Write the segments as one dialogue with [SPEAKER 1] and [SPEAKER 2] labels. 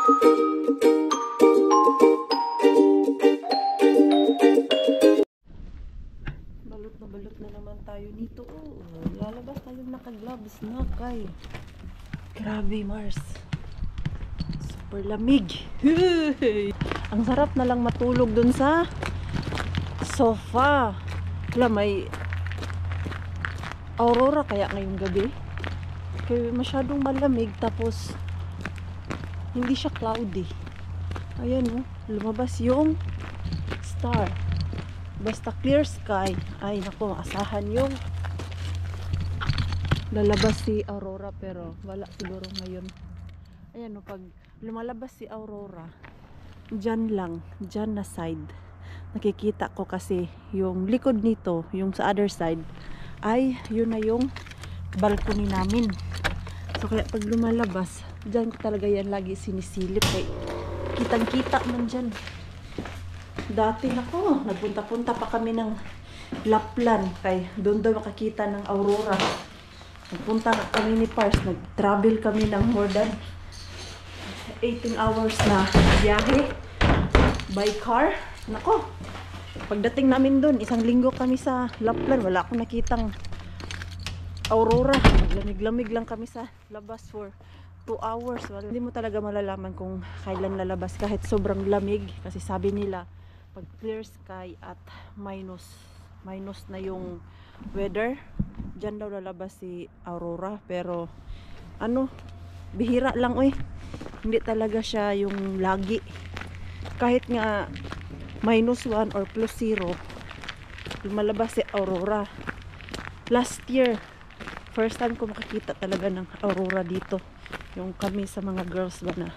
[SPEAKER 1] Balot na naman tayo nito. Oh, lalabas tayo naka-gloves na kay. Grabe Mars. Super lamig. Ang sarap na lang matulog dun sa sofa. Wala, may aurora kaya ngayong gabi. Kaya masyadong malamig tapos hindi siya cloudy. Ayan oh, lumabas yung star. Basta clear sky, ay naku, maasahan yung lalabas si aurora, pero wala siguro ngayon. Ayan o, pag lumalabas si aurora, dyan lang, dyan na side, nakikita ko kasi yung likod nito, yung sa other side, ay yun na yung balcony namin. So kaya pag lumalabas, dyan talaga yan lagi sinisilip, kaya kitang kita man dyan. Dati nako, nagpunta-punta pa kami ng Laplan, kay doon daw makakita ng aurora. Nagpunta kami ni Pars, nag-travel kami ng more than 18 hours na biyahe by car. Nako, pagdating namin doon, isang linggo kami sa Laplan, wala akong nakitang aurora. Lamig-lamig lang kami sa labas for 2 hours. Well, hindi mo talaga malalaman kung kailan lalabas kahit sobrang lamig, kasi sabi nila pag clear sky at minus na yung weather, dyan daw lalabas si aurora. Pero ano, bihira lang hindi talaga siya yung lagi. Kahit nga -1 or +0, lumalabas si aurora. Last year, first time ko makakita talaga ng aurora dito. Yung kami sa mga girls ba na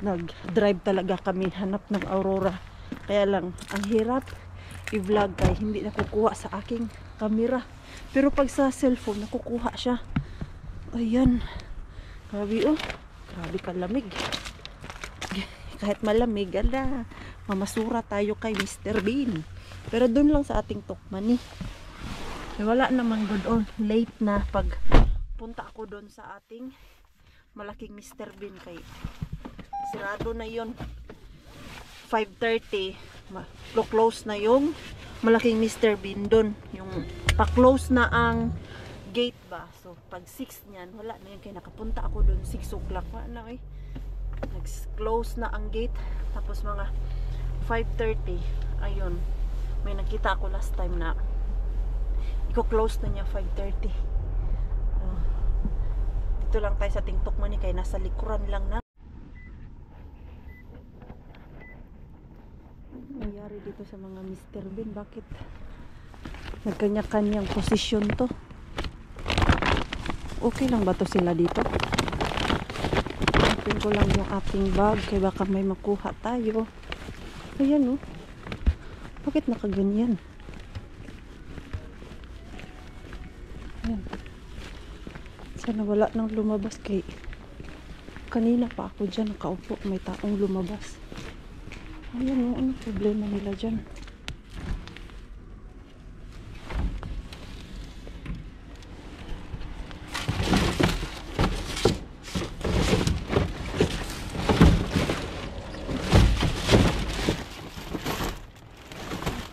[SPEAKER 1] nag-drive talaga kami hanap ng aurora. Kaya lang, ang hirap i-vlog kay hindi nakukuha sa aking camera. Pero pag sa cellphone, nakukuha siya. Ayan. Grabe oh. Grabe kalamig. Kahit malamig, ala, mamasura tayo kay Mr. Bean. Pero dun lang sa ating Tukmani. Wala naman good or late na pag punta ako dun sa ating malaking Mr. Bean, kay sirado na yon. 5:30, close na yung malaking Mr. Bean dun. Yung pa-close na ang gate ba. So pag 6 niyan, wala na yun. Kaya nakapunta ako dun 6 o'clock. Wala na nag-close na ang gate. Tapos mga 5:30, ayun, may nakita ako last time na i-close na niya 5:30. Dito lang tayo sa Tukmani, kaya nasa likuran lang na. Nangyari dito sa mga Mr. Bean, bakit nagkanya-kanyang posisyon to? Okay lang ba to sila dito? Open ko lang yung ating bag, kaya baka may makuha tayo. Ayan oh, bakit nakaganyan? Ayan. Sana wala nang lumabas, kay kanina pa ako dyan nakaupo, may taong lumabas. Ayan o, ano problema nila dyan?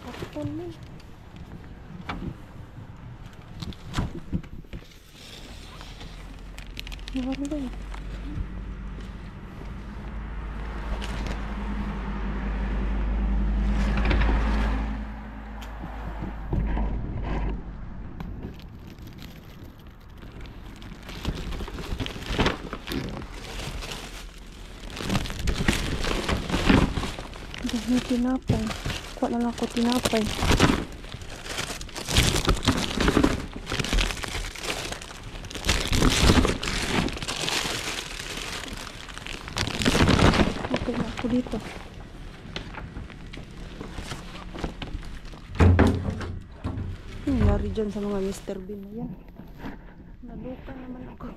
[SPEAKER 1] Kapon mo. Wala eh. May tinapay. Kuha na lang ako tinapay. Okay na ako dito. Nangyari dyan sa mga Mr. Bean na yan. Naluka naman ako.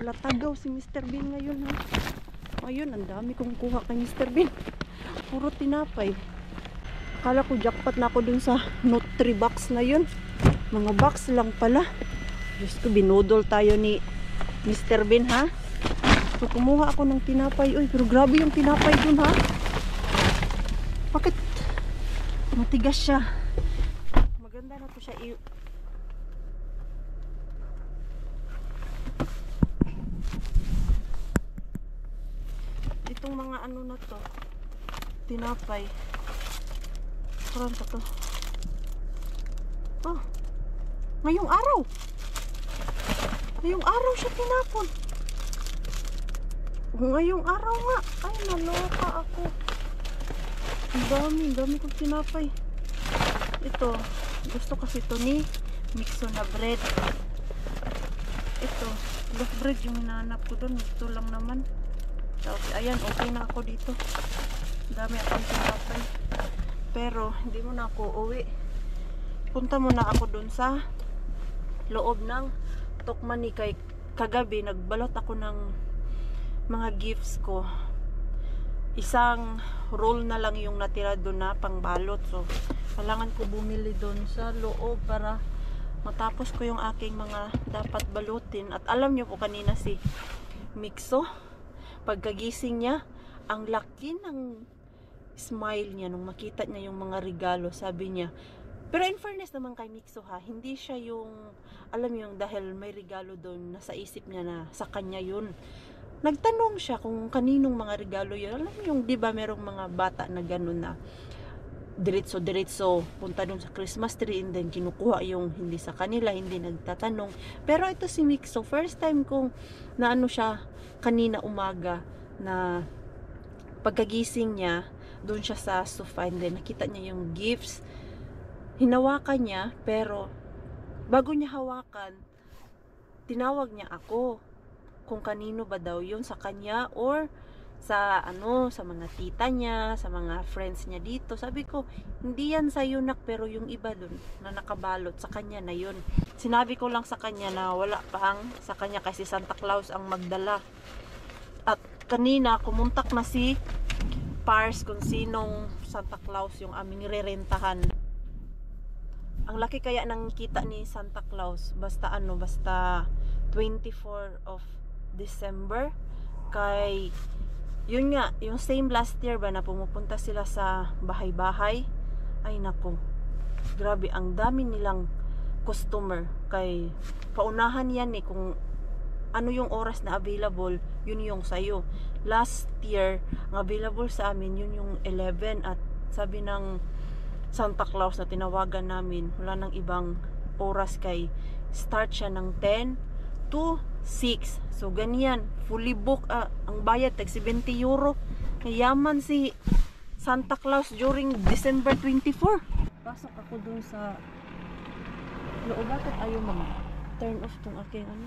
[SPEAKER 1] Latagaw si Mr. Bean ngayon ha. Ayun, ang dami kong kuha kay Mr. Bean. Puro tinapay. Akala ko jackpot na ako dun sa note 3 box na yun. Mga box lang pala. Diyos ko, binudol tayo ni Mr. Bean ha. So, kumuha ako ng tinapay. Uy, pero grabe yung tinapay dun, ha? Bakit? Matigas siya. Maganda na to siya. Itong mga ano na to, tinapay. Parang to. Oh, ngayong araw. Ngayong araw siya tinapon. Ngayong araw nga. Ay, naloka ako. Ang dami kong tinapay. Ito, gusto kasi ito ni Mixo na bread. Ito, loaf bread yung hinahanap ko doon. Ito lang naman. Tapos, ayan, okay na ako dito. Dami akong tinapay. Pero, hindi mo na ako uwi. Punta muna ako doon sa loob ng Tokmani. Kay kagabi, nagbalot ako ng mga gifts ko. Isang roll na lang yung natira doon na pangbalot. So, kailangan ko bumili doon sa loob para matapos ko yung aking mga dapat balutin. At alam nyo po kanina si Mixo, pagkagising niya, ang laki ng smile niya nung makita niya yung mga regalo. Sabi niya, pero in fairness naman kay Mixo ha, hindi siya yung, alam yung dahil may regalo doon, nasa isip niya na sa kanya yun. Nagtanong siya kung kaninong mga regalo yun. Alam mo yung, di ba merong mga bata na gano'n na diretso punta dun sa Christmas tree and then kinukuha yung hindi sa kanila, hindi nagtatanong. Pero ito si Mixo, first time kong na ano siya kanina umaga na pagkagising niya, doon siya sa sofa and then nakita niya yung gifts. Hinawakan niya, pero bago niya hawakan, tinawag niya ako kung kanino ba daw yun, sa kanya or sa ano, sa mga tita niya, sa mga friends niya dito. Sabi ko, hindi yan sa yunak, pero yung iba dun na nakabalot, sa kanya na yun. Sinabi ko lang sa kanya na wala pang sa kanya kasi Santa Claus ang magdala. At kanina, kumuntak na si Pars kung sinong Santa Claus yung aming rerentahan. Ang laki kaya nang kita ni Santa Claus, basta ano, basta 24 of December. Kay yun nga, yung same last year ba na pumupunta sila sa bahay-bahay. Ay nako, grabe, ang dami nilang customer. Kay paunahan yan eh, kung ano yung oras na available, yun yung sayo. Last year, ang available sa amin, yun yung 11. At sabi ng Santa Claus na tinawagan namin, wala nang ibang oras, kay start siya ng 10 to 6. So ganyan, fully book. Ang bayad tag 70 euro. Yaman si Santa Claus during December 24. Pasok ako dun sa loob. Bakit ayaw mag-turn off tong aking ano,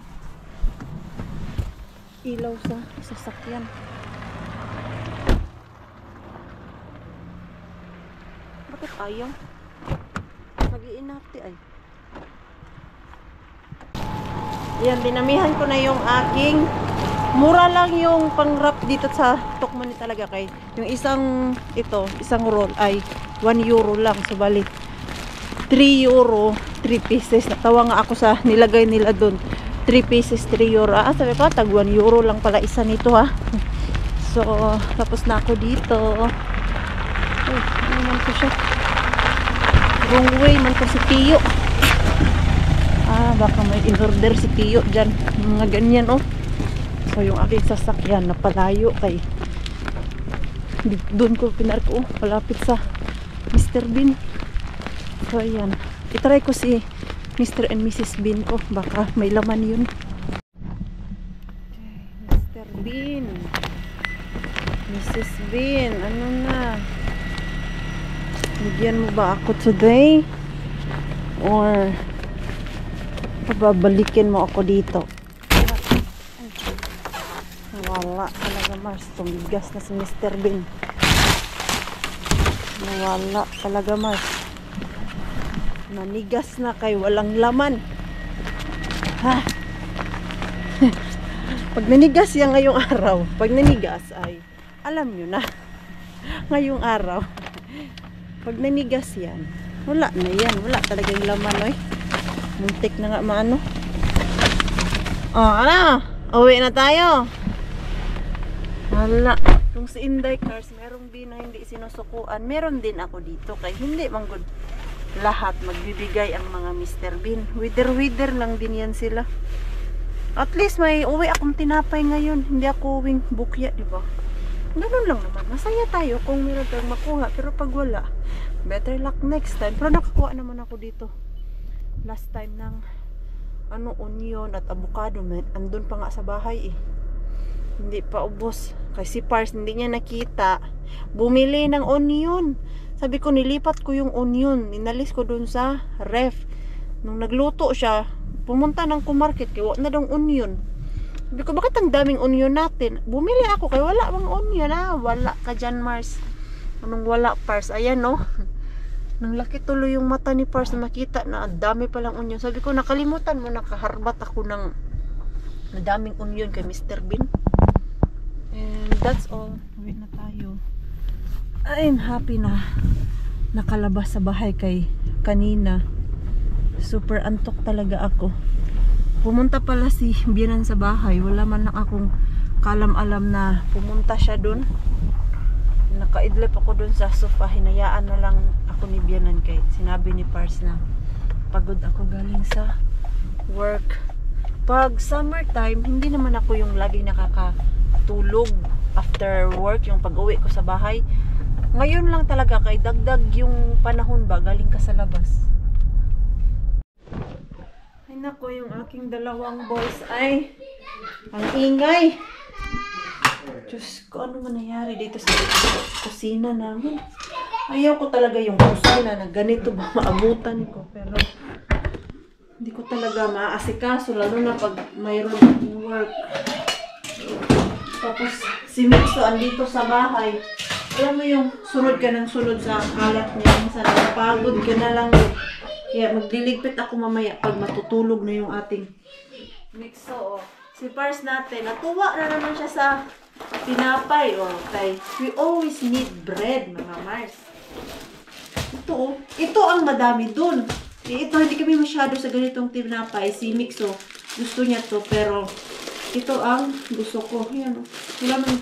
[SPEAKER 1] ilaw sa sasakyan? Bakit ayaw? Mag-iinarte ay. Yan, dinamihan ko na yung aking, mura lang yung pang-wrap dito sa Tokmani talaga. Kay yung isang, ito, isang roll ay 1 euro lang. So bali 3 euro, 3 pieces. Natawa nga ako sa nilagay nila dun, 3 pieces, 3 euro. Sabi ko, tag 1 euro lang pala isa nito ha. So, tapos na ako dito. Ay, ano man ko siya, wrong way man ko si Tiyo. Baka may in-order si Tiyo dyan, mga ganyan oh. So yung aking sasakyan napalayo, kay doon ko pinarko, palapit sa Mr. Bean. So ayan, itry ko si Mr. and Mrs. Bean ko, baka may laman yun. Mr. Bean, Mrs. Bean, ano na, bigyan mo ba ako today or babalikin mo ako dito? Wala talaga Mars, tumigas na si Mr. Bean. Wala talaga Mars, nanigas na, kay walang laman ha. Pag nanigas yan ngayong araw, pag nanigas ay alam nyo na ngayong araw, pag nanigas yan, wala na yan, wala talagang laman oy. Muntik na nga maano. Ano? Uwi na tayo. Hala, kung si Inday Cars, merong din na hindi sinusukuan. Meron din ako dito. Kay hindi manggod lahat magbibigay ang mga Mr. Bean. Wither lang din yan sila. At least may uwi akong tinapay ngayon. Hindi ako uwing bukya, di ba? Ganun lang naman. Masaya tayo kung meron tayong makuha. Pero pag wala, better luck next time. Pero nakakuha naman ako dito. Last time ng onion at avocado. Andun pa nga sa bahay eh. Hindi pa ubos. Kasi Pars hindi niya nakita. Bumili ng onion. Sabi ko nilipat ko yung onion. Inalis ko dun sa ref. Nung nagluto siya, pumunta ng kumarket. Kaya wala na dong onion. Sabi ko bakit ang daming onion natin? Bumili ako kaya wala bang onion ha. Wala ka dyan Mars. Anong wala Pars? Ayan no. Nang laki tuloy yung mata ni Pars na makita na dami palang onion. Sabi ko nakalimutan mo nakaharbat ako ng daming onion kay Mr. Bean. And that's all. Uwi na tayo. I'm happy na nakalabas sa bahay kay kanina. Super antok talaga ako. Pumunta pala si Bianan sa bahay. Wala man lang akong kalam-alam na pumunta siya dun. Nakaidlip ako dun sa sofa. Hinayaan na lang ako ni Bianan kay sinabi ni Pars na pagod ako galing sa work. Pag summertime, hindi naman ako yung laging nakakatulog after work, yung pag-uwi ko sa bahay. Ngayon lang talaga kay dagdag yung panahon ba galing ka sa labas. Ay nako, yung aking dalawang boys ay ang ingay. Diyos ko, ano man nangyari dito sa kusina namin. Ayaw ko talaga yung kusina na ganito ba maabutan ko. Pero hindi ko talaga maaasikaso lalo na pag mayroon work. Tapos si Mixo andito sa bahay. Alam mo yung sunod ka ng sunod sa kalat niya. Minsan napagod ka na lang. Kaya magliligpit ako mamaya pag matutulog na yung ating Mixo. Oh. Si Pars natin, natuwa na naman siya sa tinapay. Oh, okay. We always need bread, mga Mars. Ito, oh. Ito ang madami dun. Ito, hindi kami masyado sa ganitong tinapay. Si Mixo, gusto niya to. Pero ito ang gusto ko. Ayan, oh. Wala man.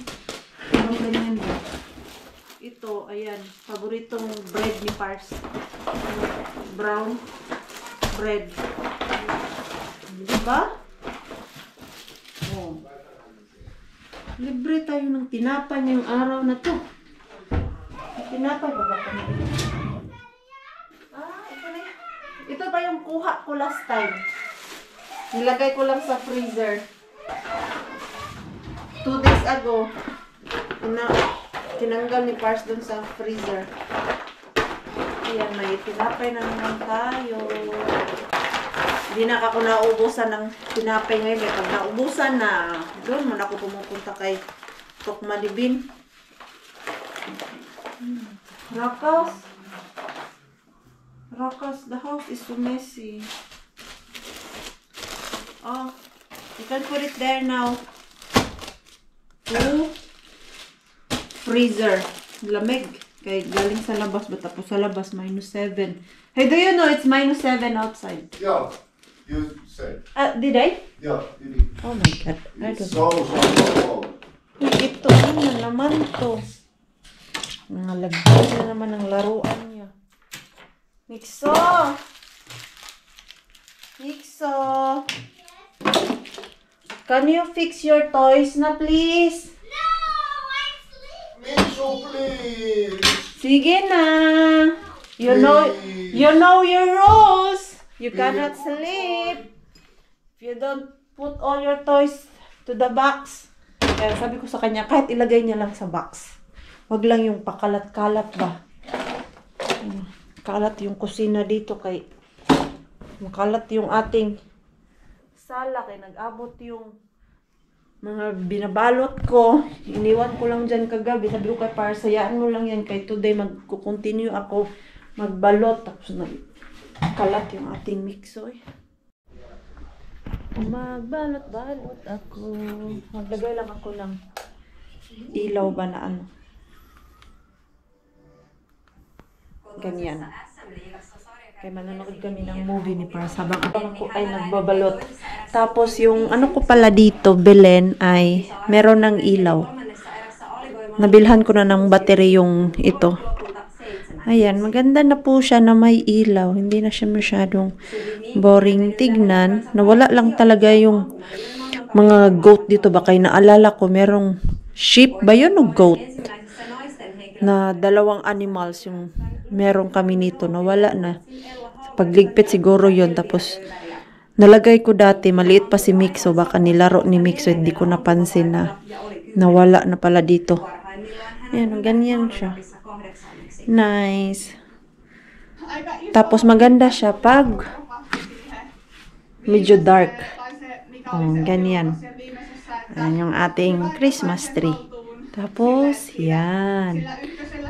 [SPEAKER 1] Ibang ganyan ba? Ito, ayan, paboritong bread ni Pars. Brown bread. Diba? Oh. Libre tayo ng tinapay ngayong araw na to. Tinapay ba ba kami? Ito na yan. Ito pa yung kuha ko last time. Nilagay ko lang sa freezer. 2 days ago. Tinanggal ni Pars dun sa freezer. Ayan, may tinapay na naman tayo. Hindi na ako naubusan ng tinapay ngayon. Pag naubusan na, doon mo na ako pumupunta kay Tokmalibin. Rakas, the house is so messy. Oh, you can put it there now. Freezer. Lamig. Kaya galing sa labas ba? Tapos sa labas, -7. Hey, do you know it's -7 outside?
[SPEAKER 2] Yeah, you said.
[SPEAKER 1] Did I?
[SPEAKER 2] Yeah, you did.
[SPEAKER 1] Oh my God. I don't
[SPEAKER 2] So cold.
[SPEAKER 1] Ito, ano na naman to? Nangalagay na naman ang laruan niya. Mixo! Mixo! Can you fix your toys na please?
[SPEAKER 2] Mixo, please.
[SPEAKER 1] Sige na. You know your rules. You cannot sleep if you don't put all your toys to the box. Kaya sabi ko sa kanya, kahit ilagay niya lang sa box. Wag lang yung pakalat-kalat ba. Kalat yung kusina dito kay makalat yung ating sala kay nag-abot yung mga binabalot ko. Iniwan ko lang dyan kagabi. Sabi ko kay Pars, sayaan mo lang yan. Kay today magkukontinue ako magbalot. Tapos nagkalat yung ating Mixo. Magbalot-balot ako. Maglagay lang ako ng ilaw ba na ano. Ganyan. Kaya manonood kami ng movie ni Pars habang ako ay nagbabalot. Tapos yung ano ko pala dito, Belen, ay meron ng ilaw. nabilhan ko na ng battery yung ito. Ayan, maganda na po siya na may ilaw. Hindi na siya masyadong boring tignan. Nawala lang talaga yung mga goat dito. Baka naalala ko, merong sheep ba yun o goat? Na dalawang animals yung meron kami nito. Nawala na. Pagligpit siguro yun. Tapos, nalagay ko dati, maliit pa si Mixo. Baka nilaro ni Mixo. Hindi ko napansin na nawala na pala dito. Ayan, ganyan siya. Nice. Tapos maganda siya pag medyo dark. Ganyan. Ayan yung ating Christmas tree. Tapos, yan.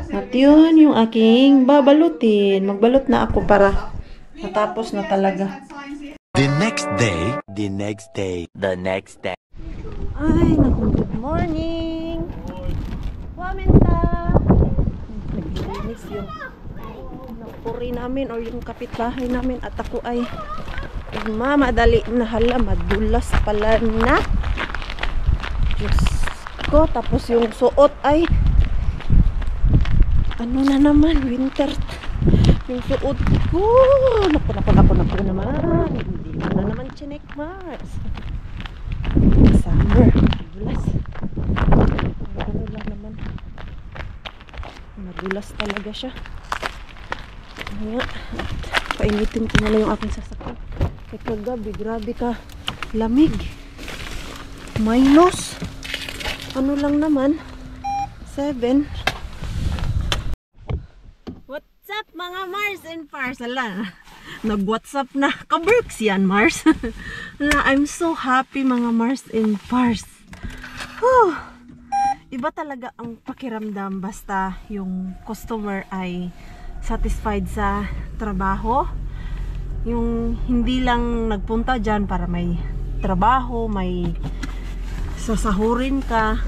[SPEAKER 1] At yun yung aking babalutin. Magbalot na ako para matapos na talaga.
[SPEAKER 3] The next day, the next day, the next day.
[SPEAKER 1] Ay, naku, good morning. Wamenta. Naglinis yung napuri namin or yung kapitbahay namin at ako ay mamadali na hala, madulas pala na. Diyos ko, tapos yung suot ay ano na naman, winter. Yung suot ko, naku naman. Hindi ko na naman chinek Mars. Summer, madulas. Ano lang naman. Madulas talaga siya. Kaya, painitin ko na lang yung aking sasakyan. Eh kagabi, grabe ka lamig. Minus. Ano lang naman? 7. What's up mga Mars and Pars? Ala, nag-WhatsApp na. Kaberks yan, Mars. Ala, I'm so happy mga Mars and Pars. Whew. Iba talaga ang pakiramdam basta yung customer ay satisfied sa trabaho. Yung hindi lang nagpunta dyan para may trabaho, may sasahurin ka.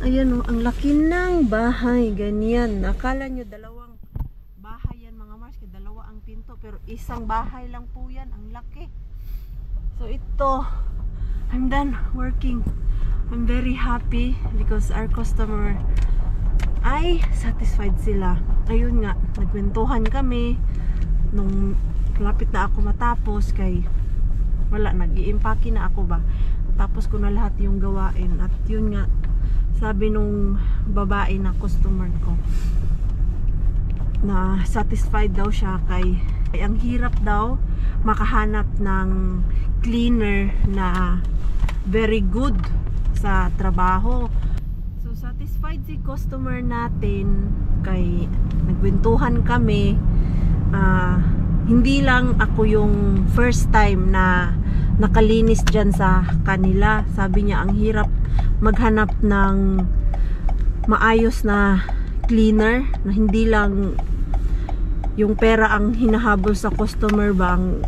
[SPEAKER 1] Ayan o, ang laki ng bahay. Ganyan. Akala nyo dalawang bahay yan mga Mars. Dalawa ang pinto. Pero isang bahay lang po yan. Ang laki. So ito, I'm done working. I'm very happy because our customer ay satisfied sila. Ayun nga, nagkwentuhan kami nung lapit na ako matapos kay wala, nag-i-impake na ako ba. Tapos ko na lahat yung gawain at yun nga, sabi nung babae na customer ko na satisfied daw siya kay ang hirap daw makahanap ng cleaner na very good sa trabaho. So satisfied si customer natin kay nagkwentuhan kami. Hindi lang ako yung first time na nakalinis dyan sa kanila. Sabi niya ang hirap maghanap ng maayos na cleaner na hindi lang yung pera ang hinahabol sa customer ba. Ang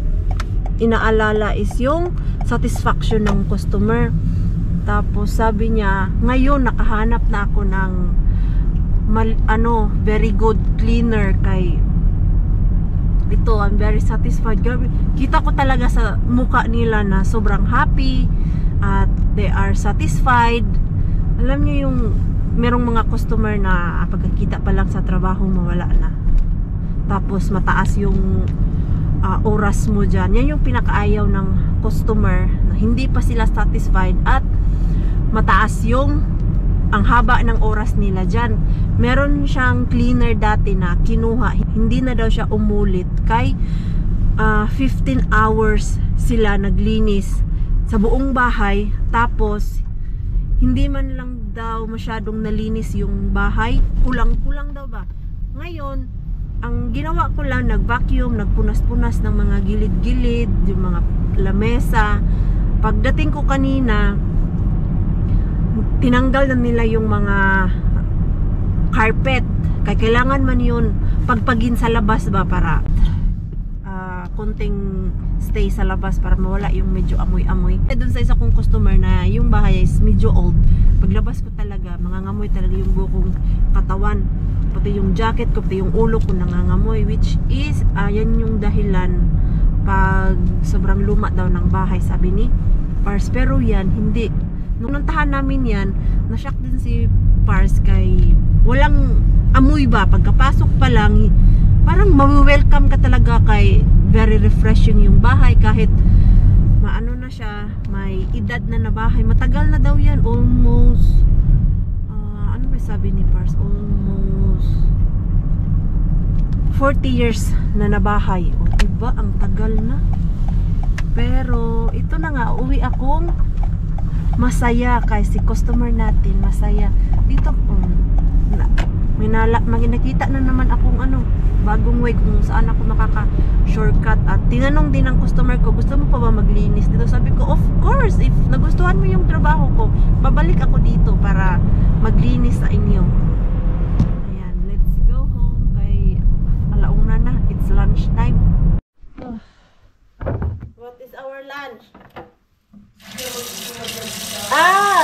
[SPEAKER 1] inaalala is yung satisfaction ng customer. Tapos sabi niya ngayon nakahanap na ako ng very good cleaner kay ito, I'm very satisfied. Kita ko talaga sa muka nila na sobrang happy at they are satisfied. Alam niyo yung merong mga customer na pagkakita pa lang sa trabaho mawala na. Tapos mataas yung oras mo dyan. Yan yung pinakaayaw ng customer na hindi pa sila satisfied at mataas yung ang haba ng oras nila dyan. Meron siyang cleaner dati na kinuha, hindi na daw siya umulit kay 15 hours sila naglinis sa buong bahay. Tapos hindi man lang daw masyadong nalinis yung bahay, kulang-kulang daw ba. Ngayon ang ginawa ko lang, nag-vacuum, nagpunas-punas ng mga gilid-gilid, yung mga lamesa. Pagdating ko kanina, tinanggal na nila yung mga carpet. Kaya kailangan man yun pagpagin sa labas ba para konting stay sa labas para mawala yung medyo amoy-amoy. Doon sa isa kong customer na yung bahay is medyo old. Paglabas ko talaga, mangangamoy talaga yung bukong katawan. Pati yung jacket ko, pati yung ulo ko nangangamoy. Which is, yan yung dahilan pag sobrang luma daw ng bahay, sabi ni Pars. Pero yan, hindi. Nung nantahan namin yan, na-shock din si Pars kay walang amoy ba. Pagkapasok pa lang, parang ma-welcome ka talaga kay very refreshing yung bahay kahit maano na siya, may edad na bahay. Matagal na daw yan, almost ano ba sabi ni Pars? Almost 40 years na nabahay. O diba, ang tagal na. Pero ito na nga, uwi akong masaya kay si customer natin, masaya. Dito may nakita na naman akong bagong way kung saan ako makaka-shortcut. At tinanong din ng customer ko, gusto mo pa ba maglinis dito? Sabi ko, of course, if nagustuhan mo yung trabaho ko, babalik ako dito para maglinis sa inyo. Ayan, let's go home kay alauna na, it's lunch time. What is our lunch?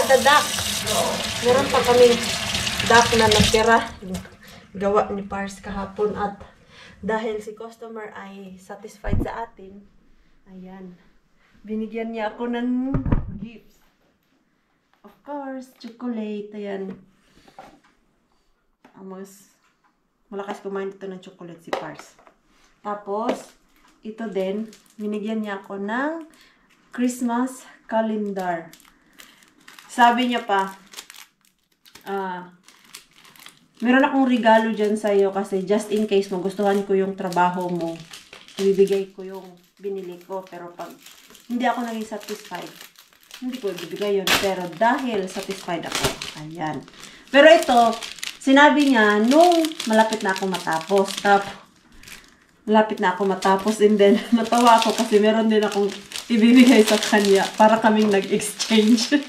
[SPEAKER 1] The duck. Meron pa kami duck na natira. Gawa ni Pars kahapon at dahil si customer ay satisfied sa atin, ayan, binigyan niya ako ng gifts. Of course, chocolate. Ayan. Malakas kumain dito ng chocolate si Pars. Tapos, ito din, binigyan niya ako ng Christmas calendar. Sabi niya pa, meron akong regalo dyan sa'yo kasi just in case magustuhan ko yung trabaho mo, ibibigay ko yung binili ko. Pero pag hindi ako naging satisfied, hindi ko ibibigay yun. Pero dahil satisfied ako, ayan. Pero ito, sinabi niya nung malapit na ako matapos. And then, natawa ako kasi meron din akong ibibigay sa kanya para kaming nag-exchange.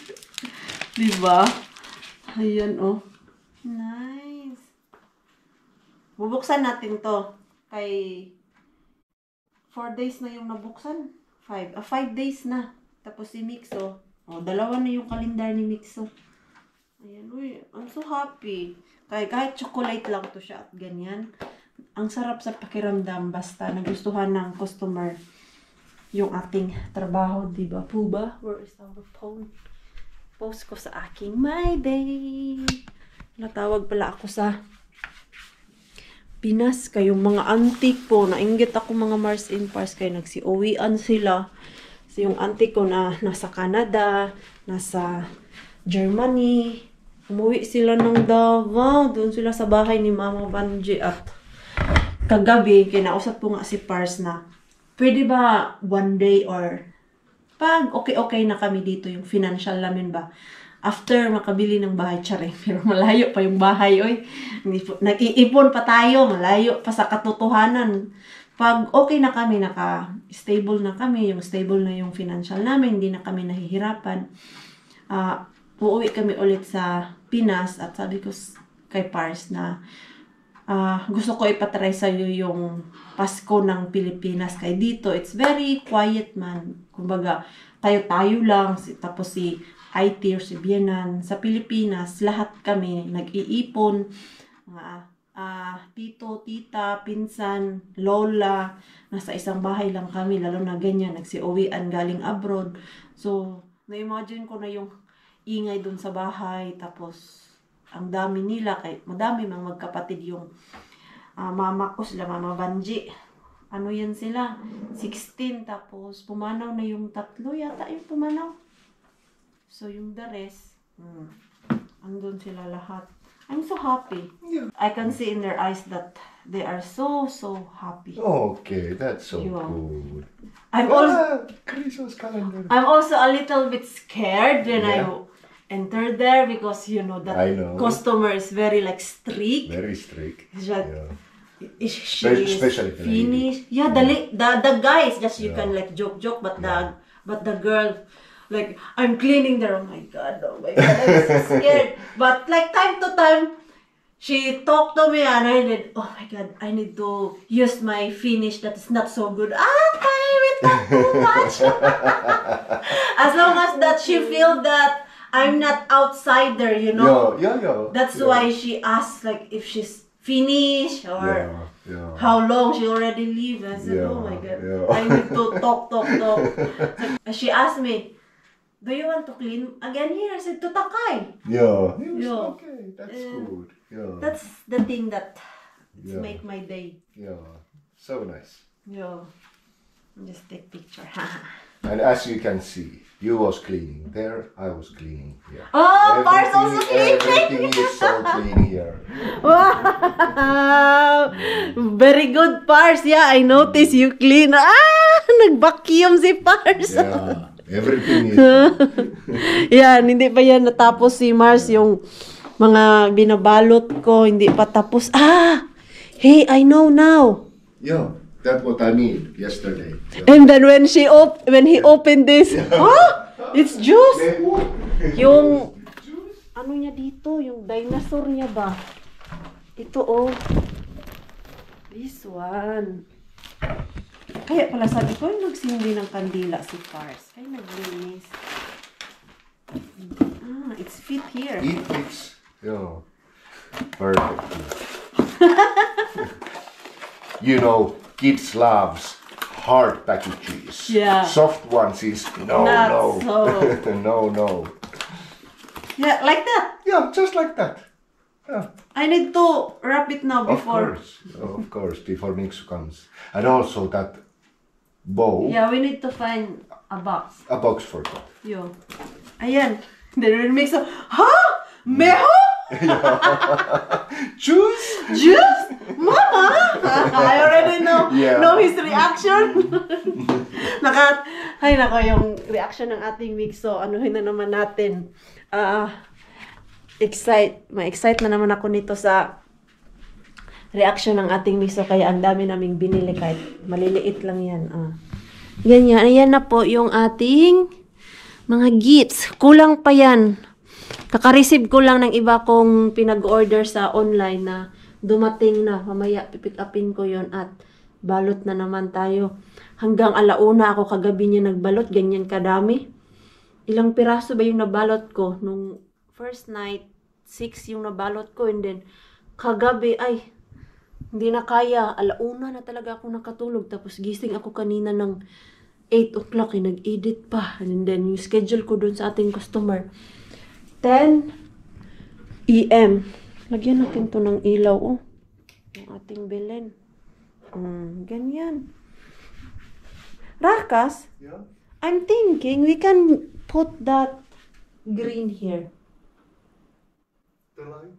[SPEAKER 1] Diba? Ayan, oh. Nice. Bubuksan natin to. Kay 4 days na yung nabuksan. 5 days na. Tapos si Mixo. Oh, 2 na yung kalendar ni Mixo. Ayan, uy. I'm so happy. Kahit chocolate lang to siya at ganyan. Ang sarap sa pakiramdam basta nagustuhan ng customer yung ating trabaho, diba? Puba, where is our phone? Post ko sa aking My Day. Natawag pala ako sa Pinas. Kayong mga antique po. Nainggit ako mga Mars in Pars. Kaya nagsi-uwian sila. So, yung antique ko na nasa Canada, nasa Germany. Umuwi sila ng Davao. Doon sila sa bahay ni Mama Banji. At kagabi, kinausap ko nga si Pars na pwede ba one day or pag okay na kami dito, yung financial namin ba, after makabili ng bahay, tsare, pero malayo pa yung bahay, oy. Nag-iipon pa tayo, malayo pa sa katotohanan. Pag okay na kami, naka-stable na kami, yung stable na yung financial namin, hindi na kami nahihirapan, uuwi kami ulit sa Pinas. At sabi ko kay Pars na gusto ko ipatry sa'yo yung Pasko ng Pilipinas. Kaya dito, it's very quiet man. Kumbaga, tayo-tayo lang. Tapos si IT or si Bienan. Sa Pilipinas, lahat kami nag-iipon. Tito, tita, pinsan, lola. Nasa isang bahay lang kami. Lalo na ganyan, nagsi-uwian galing abroad. So, na-imagine ko na yung ingay dun sa bahay. Tapos, ang dami nila. Madami mga magkapatid yung mama ko sila, Mama Banji. Ano yan sila? 16. Tapos, pumanaw na yung 3 yata yung pumanaw. So, yung the rest, andun sila lahat. I'm so happy. Yeah. I can see in their eyes that they are so happy.
[SPEAKER 2] Okay, that's so
[SPEAKER 1] Yeah.
[SPEAKER 2] good.
[SPEAKER 4] Christmas calendar.
[SPEAKER 1] I'm also a little bit scared when I
[SPEAKER 2] Yeah.
[SPEAKER 1] entered there because you know that
[SPEAKER 2] I know.
[SPEAKER 1] customer is very like strict.
[SPEAKER 2] Very strict.
[SPEAKER 1] Yeah.
[SPEAKER 2] Yeah. Especially the
[SPEAKER 1] finished. Yeah, the guys just you can like joke, but the girl, like I'm cleaning there. Oh my god, I'm so scared. But like time to time, she talked to me and oh my god, I need to use my finish that is not so good. It's not too much. As long as that she feel that I'm not outsider, you know.
[SPEAKER 2] Yeah.
[SPEAKER 1] That's why she asked like if she's finished or
[SPEAKER 2] Yeah.
[SPEAKER 1] how long she already live. I said,
[SPEAKER 2] Yeah,
[SPEAKER 1] oh my god,
[SPEAKER 2] yeah.
[SPEAKER 1] I need to talk. So, she asked me, Do you want to clean again here? I said to Takay.
[SPEAKER 2] Yeah. It was
[SPEAKER 1] Yeah.
[SPEAKER 2] okay. That's good. Yeah.
[SPEAKER 1] That's the thing that
[SPEAKER 2] Yeah.
[SPEAKER 1] make my day.
[SPEAKER 2] Yeah. So nice.
[SPEAKER 1] Yeah. Just take picture.
[SPEAKER 2] And as you can see, you was cleaning there, I was cleaning here.
[SPEAKER 1] Oh, Pars also
[SPEAKER 2] Everything is so clean here.
[SPEAKER 1] Wow! Very good, Pars. Yeah, I noticed you clean. Nag-vacuum si Pars.
[SPEAKER 2] Yeah. Everything is.
[SPEAKER 1] Yan, hindi pa yan natapos si Mars yung mga binabalot ko, hindi pa tapos. Hey, I know now.
[SPEAKER 2] Yeah. That's what I mean yesterday. Yeah.
[SPEAKER 1] And then when he opened this, it's juice. Yung ano niya dito, yung dinosaur niya ba? Ito oh. This one. Kaya pala sabi ko, nagsindi ng kandila si Pars. Kaya naglinis. It's fit here.
[SPEAKER 2] It fits. Yeah. Perfect. You know, kids loves hard packages.
[SPEAKER 1] Yeah.
[SPEAKER 2] Soft ones is no.
[SPEAKER 1] Not so.
[SPEAKER 2] No.
[SPEAKER 1] Yeah, like that.
[SPEAKER 2] Yeah, just like that. Yeah.
[SPEAKER 1] I need to wrap it now before.
[SPEAKER 2] Of course, before Mixu comes. And also that bowl,
[SPEAKER 1] Yeah, we need to find a box.
[SPEAKER 2] a box for that.
[SPEAKER 1] Yo. Ayan. Then we'll mix up. Meho?
[SPEAKER 2] Juice?
[SPEAKER 1] Juice? Mama? I already know.
[SPEAKER 2] Yeah.
[SPEAKER 1] Know his reaction. Ay nako, yung reaction ng ating mix. So, anuhin na naman natin. Ma-excite na naman ako nito sa reaction ng ating mix. So, kaya ang dami naming binili kahit maliliit lang yan. Ganyan. Ayan na po yung ating mga gifts. Kulang pa yan. Kaka-receive ko lang ng iba kong pinag-order sa online na dumating na. Mamaya pipick upin ko yon at balot na naman tayo. Hanggang alauna ako kagabi niya nagbalot. Ganyan kadami. Ilang piraso ba yung nabalot ko? Nung first night, 6 yung nabalot ko. And then, kagabi, ay, hindi na kaya. Alauna na talaga ako nakatulog. Tapos gising ako kanina ng 8 o'clock. Nag-edit pa. And then, yung schedule ko dun sa ating customer. 10 AM. Lagyan natin to ng ilaw, oh. Yung ating Belen. Ganyan. Rakas,
[SPEAKER 2] Yeah.
[SPEAKER 1] I'm thinking we can put that green here.
[SPEAKER 2] The light?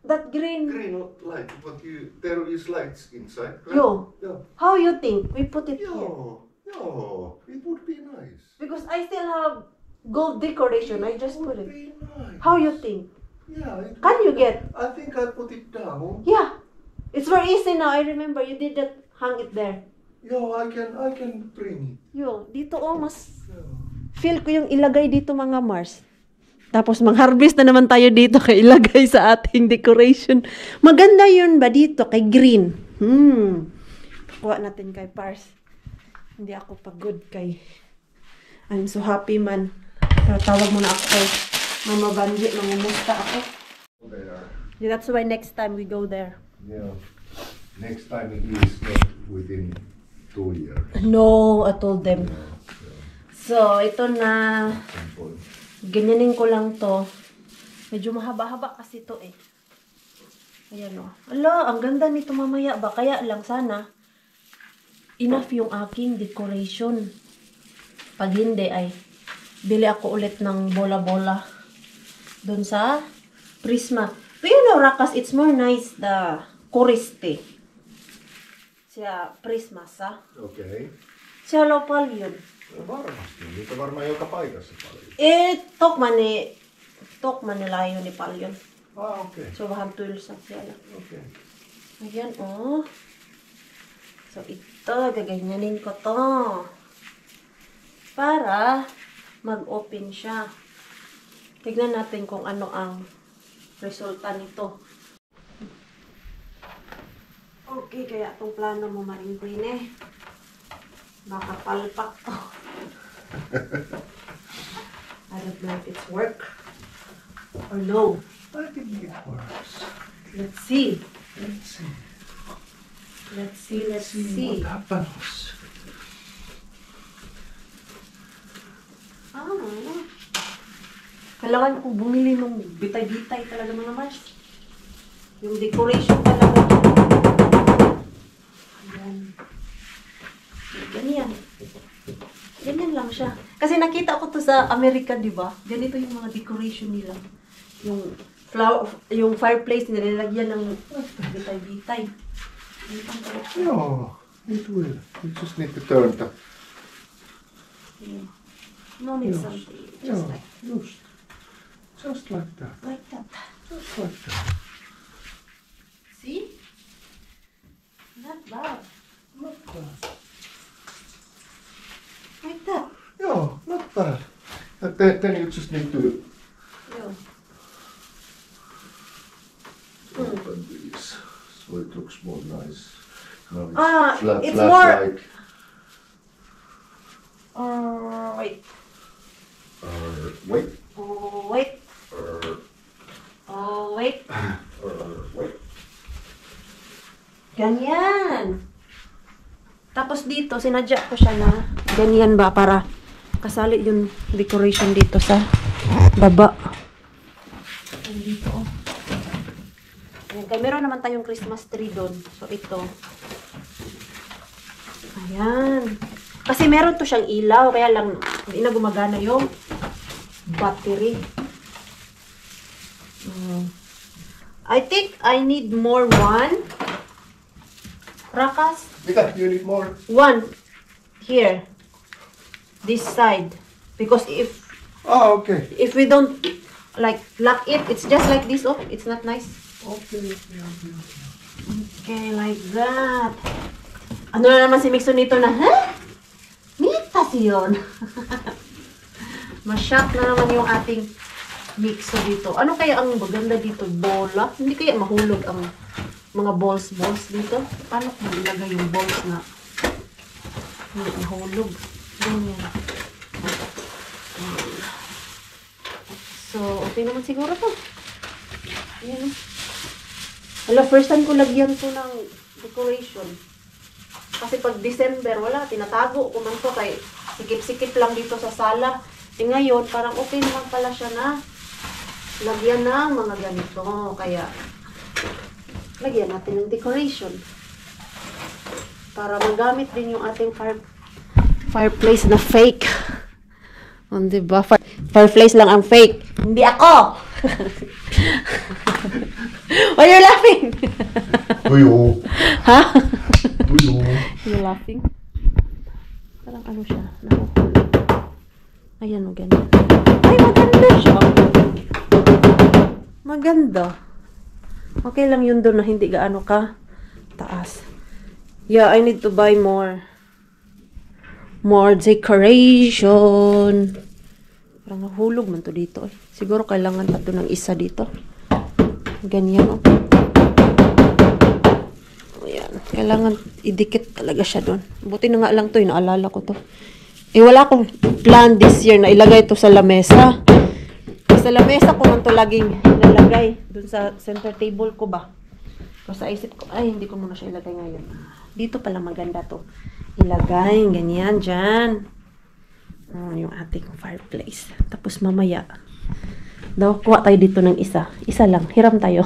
[SPEAKER 1] That green.
[SPEAKER 2] Green light, but there is lights inside. Right?
[SPEAKER 1] Yo,
[SPEAKER 2] Yeah.
[SPEAKER 1] how you think we put it here?
[SPEAKER 2] Yeah, it would be nice.
[SPEAKER 1] Because I still have gold decoration. I just put it.
[SPEAKER 2] Be nice.
[SPEAKER 1] How you think?
[SPEAKER 2] Yeah.
[SPEAKER 1] Can you get?
[SPEAKER 2] I think I put it down.
[SPEAKER 1] Yeah. It's very easy now. I remember you did that. Hang it there.
[SPEAKER 2] Yeah, I can bring it.
[SPEAKER 1] Yo, dito oh, mas
[SPEAKER 2] Yeah.
[SPEAKER 1] feel ko yung ilagay dito mga Mars. Tapos mag-harvest na naman tayo dito kay ilagay sa ating decoration. Maganda yun ba dito kay green? Kuha natin kay Pars. Hindi ako pagod kay I'm so happy man. Pero tawag mo na ako kay Mama Banji. Mamumusta ako.
[SPEAKER 2] There.
[SPEAKER 1] Yeah, that's why next time we go there.
[SPEAKER 2] Yeah. Next time it is not within 2 years.
[SPEAKER 1] No, I told them. So, ito na.
[SPEAKER 2] Simple.
[SPEAKER 1] Ganyanin ko lang to. Medyo mahaba-haba kasi to eh. Ayan o. Ala, ang ganda nito mamaya ba? Kaya lang sana, enough yung aking decoration. Pag hindi ay, bili ako ulit ng bola-bola. Doon sa Prisma. Do you know, Rakas, it's more nice the Coriste. Siya Prisma, sa?
[SPEAKER 2] Okay.
[SPEAKER 1] Siya lopal yun.
[SPEAKER 2] Varmasti. Niitä varmaan joka paikassa paljon.
[SPEAKER 1] Tokman nila yun ni Palyon.
[SPEAKER 2] Okay.
[SPEAKER 1] So, vähän tylsä siellä.
[SPEAKER 2] Okay.
[SPEAKER 1] Ayan, oh. So, ito, gaganyanin ko to. Para mag-open siya. Tignan natin kung ano ang resulta nito. Okay, kaya itong plano mo maringkwin eh. Baka palpak to. I don't know if it's work or no.
[SPEAKER 2] I think it works.
[SPEAKER 1] Let's see.
[SPEAKER 2] Let's see.
[SPEAKER 1] Let's see.
[SPEAKER 2] What happens.
[SPEAKER 1] Kailangan ko bumili ng bitay-bitay talaga mga Mars. Yung decoration talaga. Ayan. Ganyan. Ganyan lang siya. Kasi nakita ko to sa Amerika, di ba? Ganito yung mga decoration nila. Yung flower, yung fireplace nila, nilagyan ng bitay-bitay.
[SPEAKER 2] No, it will. You just need to turn the...
[SPEAKER 1] No need something. Just like
[SPEAKER 2] Just like that.
[SPEAKER 1] Like that.
[SPEAKER 2] Just like that.
[SPEAKER 1] See? Not bad.
[SPEAKER 2] Not bad.
[SPEAKER 1] Like that.
[SPEAKER 2] Yeah, not bad. And then you just need to
[SPEAKER 1] Yeah.
[SPEAKER 2] open these so it looks more nice. Now
[SPEAKER 1] It's
[SPEAKER 2] flat
[SPEAKER 1] more-
[SPEAKER 2] like
[SPEAKER 1] Wait.
[SPEAKER 2] wait.
[SPEAKER 1] Oh, wait. Oh, wait.
[SPEAKER 2] Wait.
[SPEAKER 1] Ganyan. Tapos dito, sinadya ko siya na ganyan ba para kasali yung decoration dito sa baba. Dito, oh. Ayan, kaya meron naman tayong Christmas tree doon. So, ito. Ayan. Kasi meron to siyang ilaw, kaya lang hindi na gumagana yung battery. I think I need more one. Rakas?
[SPEAKER 2] Mika, you need more?
[SPEAKER 1] One. Here. This side. Because
[SPEAKER 2] Oh, okay.
[SPEAKER 1] if we don't like lock it, it's just like this, oh. It's not nice.
[SPEAKER 2] Okay.
[SPEAKER 1] Okay, like that. Ano na naman si Mixo nito na, ha? Mitas yun. Masyak na naman yung ating Mixo dito. Ano kaya ang maganda dito? Bola? Hindi kaya mahulog ang mga balls dito? Paano kung ilagay yung balls na hindi mahulog? Ganyan. So, okay naman siguro to. Ayan. Hala, first time ko lagyan to ng decoration. Kasi pag December, wala, tinatago ko man to kay sikip-sikip lang dito sa sala. E ngayon, parang okay naman pala siya na lagyan ng mga ganito. Kaya, lagyan natin ng decoration. Para magamit din yung ating fireplace na fake. O, diba? Fireplace lang ang fake. Hindi ako! Why are you laughing?
[SPEAKER 2] Tuyo.
[SPEAKER 1] Ha?
[SPEAKER 2] Tuyo.
[SPEAKER 1] You laughing? Parang ano siya? Nakukulog. Ayan o, ganyan. Ay, maganda siya. Maganda. Okay lang yun doon na hindi gaano ka taas. Yeah, I need to buy more decoration. Parang nahulog man to dito. Siguro kailangan pa to ng isa dito. Ganyan, oh. Ayan. Kailangan idikit talaga siya doon. Buti na nga lang to, inaalala ko to. Eh, wala akong plan this year na ilagay to sa lamesa. Sa lamesa ko man to laging nalagay. Doon sa center table ko ba. So, sa isip ko, ay, hindi ko muna siya ilagay ngayon. Dito pala maganda to. Ilagay, ganyan, dyan. Yung ating fireplace. Tapos mamaya, kuha tayo dito ng isa. Isa lang. Hiram tayo.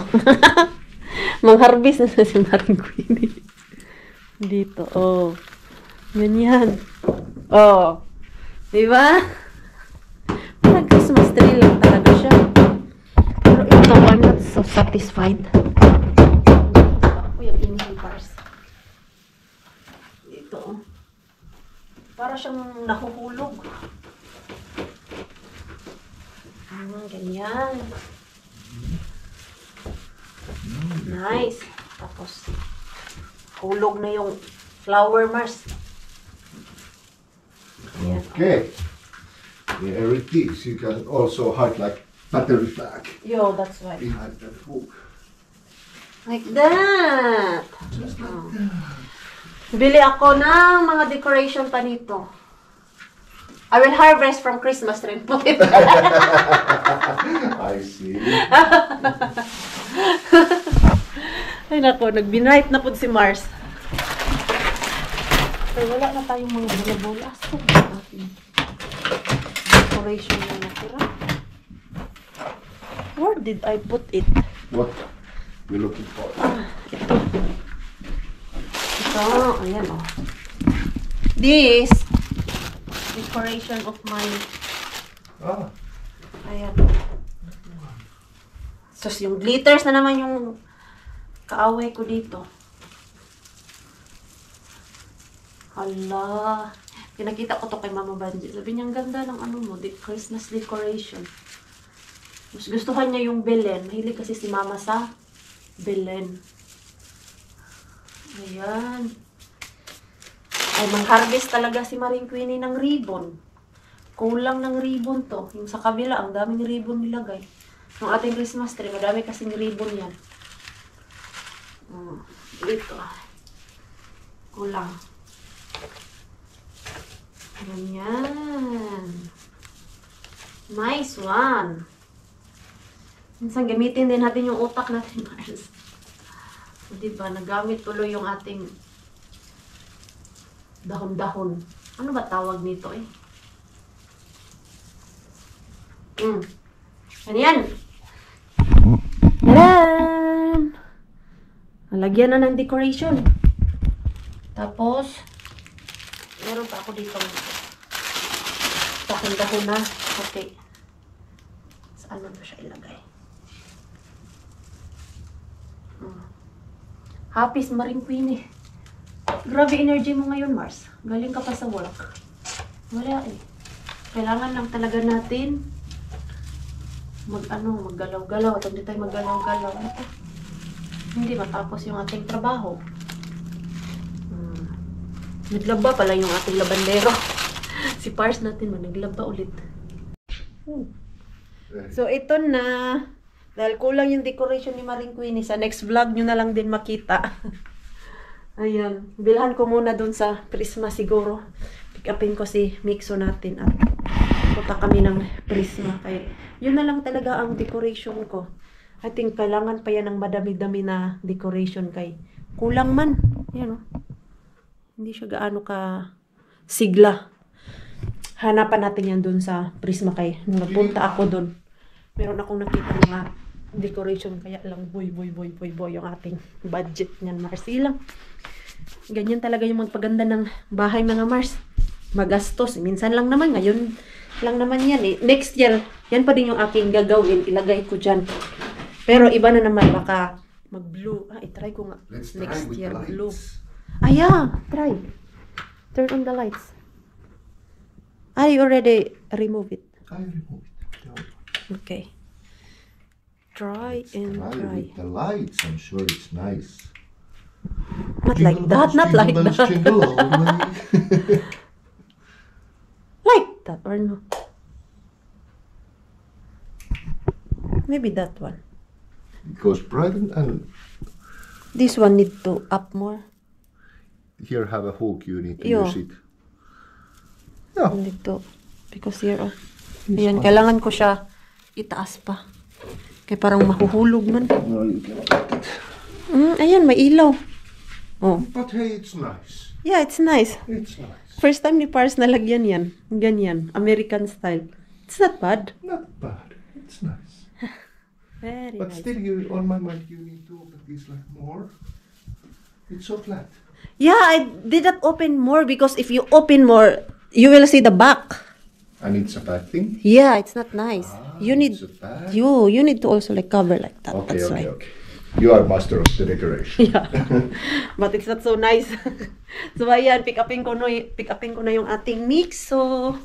[SPEAKER 1] Mang-harvest na si Maring Queenie. Dito, oh. Ganyan. Oh. Diba? Parang Christmas tree lang talaga siya. Pero ito, I'm not so satisfied. Ako yung inhalers. Dito, oh. Para siyang nahuhulog. Ganyan. Nice. Tapos, hulog na yung flower Mars.
[SPEAKER 2] Okay. There it is. You can also hide like battery flag
[SPEAKER 1] Yo, that's right.
[SPEAKER 2] behind that hook.
[SPEAKER 1] Like that. Oh. Bili ako ng mga decoration pa nito. I will harvest from Christmas tree.
[SPEAKER 2] I see.
[SPEAKER 1] Ay nako, nagbinright na po si Mars. Ay, wala na tayong mga bola-bola. So, decoration na natira. Where did I put it?
[SPEAKER 2] What you looking for?
[SPEAKER 1] Ito. Ito, ayan oh. This decoration of my ayan. So, yung glitters na naman yung kaaway ko dito. Hala. Pinakita ko to kay Mama Banji. Sabi niya, ang ganda ng ano mo, Christmas decoration. Mas gustuhan niya yung Belen. Mahilig kasi si Mama sa Belen. Ayan. Ay, mang-harvest talaga si Maring Queenie ng ribbon. Kulang ng ribbon to. Yung sa kabila, ang daming ribbon nilagay. Yung ating Christmas tree, madami kasing ribbon yan. Dito. Kulang. Ganyan. Nice one. Minsan gamitin din natin yung utak natin, Mars. Diba, nagamit tuloy yung ating dahon-dahon. Ano ba tawag nito eh? Ano yan? Tadan! Nalagyan na ng decoration. Tapos, meron pa ako dito. Dahon-dahon na. Okay. Saan mo siya ilagay? Happy Maring Queenie. Grabe energy mo ngayon, Mars. Galing ka pa sa work. Wala eh. Kailangan lang talaga natin maggalaw-galaw. At hindi tayo maggalaw-galaw. Hindi matapos yung ating trabaho. Naglaba pala yung ating labandero. Si Pars natin naglaba ulit. So, ito na. Dahil kulang yung decoration ni Maring Queenie. Sa next vlog nyo na lang din makita. Ayan. Bilhan ko muna dun sa Prisma siguro. Pick upin ko si Mixo natin. At punta kami ng Prisma. Kaya yun na lang talaga ang decoration ko. I think kailangan pa yan ng madami-dami na decoration kay kulang man. Ayan o. Hindi siya gaano ka sigla. Hanapan natin yan dun sa Prisma kay nung nagpunta ako dun. Meron akong nakita mga decoration kaya lang boy yung ating budget niyan, Mars. Lang. Ganyan talaga yung magpaganda ng bahay, mga Mars. Magastos. Minsan lang naman. Ngayon lang naman yan eh. Next year, yan pa din yung aking gagawin. Ilagay ko dyan. Pero iba na naman. Baka mag-blue. I-try ko nga.
[SPEAKER 2] Let's
[SPEAKER 1] next
[SPEAKER 2] try with
[SPEAKER 1] year,
[SPEAKER 2] the
[SPEAKER 1] blue.
[SPEAKER 2] lights.
[SPEAKER 1] Yeah. Try. Turn on the lights. I already remove it.
[SPEAKER 2] I remove it.
[SPEAKER 1] Okay. Try and
[SPEAKER 2] Try
[SPEAKER 1] try.
[SPEAKER 2] with the lights. I'm sure it's nice.
[SPEAKER 1] Not like
[SPEAKER 2] Jingle
[SPEAKER 1] that.
[SPEAKER 2] bells,
[SPEAKER 1] Not like
[SPEAKER 2] jingle bells,
[SPEAKER 1] that.
[SPEAKER 2] jingle all the way.
[SPEAKER 1] Like that or no? Maybe that one.
[SPEAKER 2] It goes bright and
[SPEAKER 1] This one need to up more.
[SPEAKER 2] here have a hook. You need to
[SPEAKER 1] Yeah.
[SPEAKER 2] use it. Yeah.
[SPEAKER 1] Need to. Because here, oh. Ayan, kailangan ko siya itaas pa. Kaya parang mahuhulog man.
[SPEAKER 2] No, you cannot get it.
[SPEAKER 1] Ayan, may ilaw. Oh.
[SPEAKER 2] But hey, it's nice.
[SPEAKER 1] Yeah, it's nice.
[SPEAKER 2] It's nice.
[SPEAKER 1] First time ni Pars nalagyan yan. Ganyan. American style. It's not bad.
[SPEAKER 2] Not bad. It's nice.
[SPEAKER 1] Very
[SPEAKER 2] But
[SPEAKER 1] nice.
[SPEAKER 2] still, you on my mind, you need to open this like more. It's so flat.
[SPEAKER 1] Yeah, I did not open more because if you open more, you will see the back.
[SPEAKER 2] And it's a bad thing.
[SPEAKER 1] Yeah, it's not nice. You need
[SPEAKER 2] it's a bad.
[SPEAKER 1] you need to also like cover like that.
[SPEAKER 2] Okay,
[SPEAKER 1] That's
[SPEAKER 2] okay,
[SPEAKER 1] why.
[SPEAKER 2] okay. You are master of the decoration.
[SPEAKER 1] Yeah. But it's not so nice. So ayan, pick upin ko na yung ating mix. So